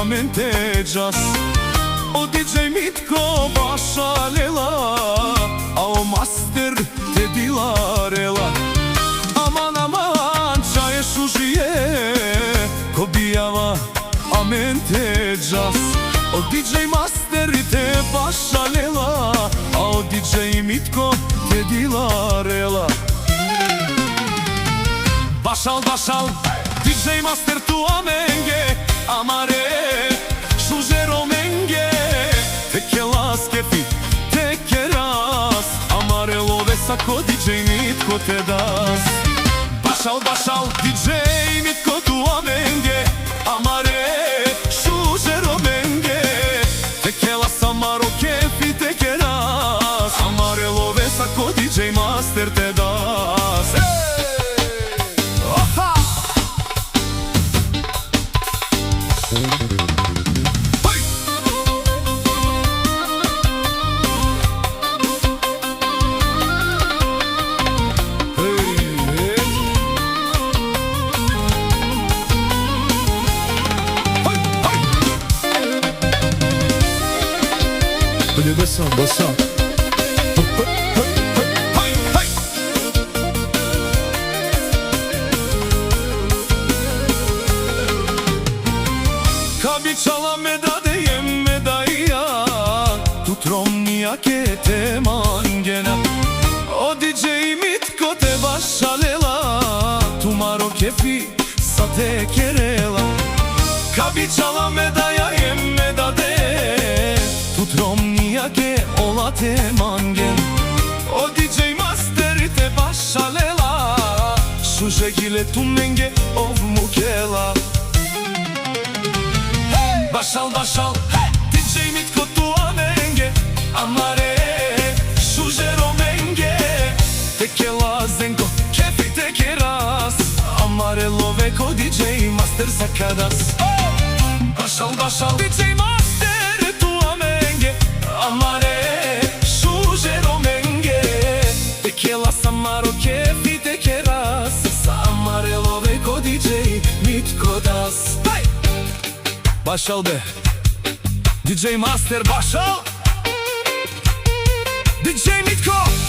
Amen te gjas O DJ Mitko başalela A o master te dilarela Aman aman çaje šužije Ko bijava Amen te gjas O DJ master te başalela A o DJ Mitko te dilarela Başal başal DJ master tu amenge Amare šužero menge Tekelas kefi tekeras Amare love sako DJ Mitko te das Başal başal DJ Mitko tu amenge Amare šužero menge Tekelas amaro kefi tekeras Amare love sako DJ master te das Basam, basam. Kabi çala medade yem medaya Tutromnia ke te mangena O DJ Mitko te başalela Tumaro kefi sa te kerela Kabi çala medaya yem medade Tutromnia ke ola te mangen O DJ master te başalela Šuže gile tu menge ov mukela Başal başal DJ Mitko tu amenge Amare šužero menge Tekela zengo kefi tekeras Amare love ko DJ master sakadas Başal başal DJ master tu amenge Amare šužero menge Tekela samaro kefi tekeras Amare love ko DJ Mitko das Başal be DJ Master başal DJ Mitko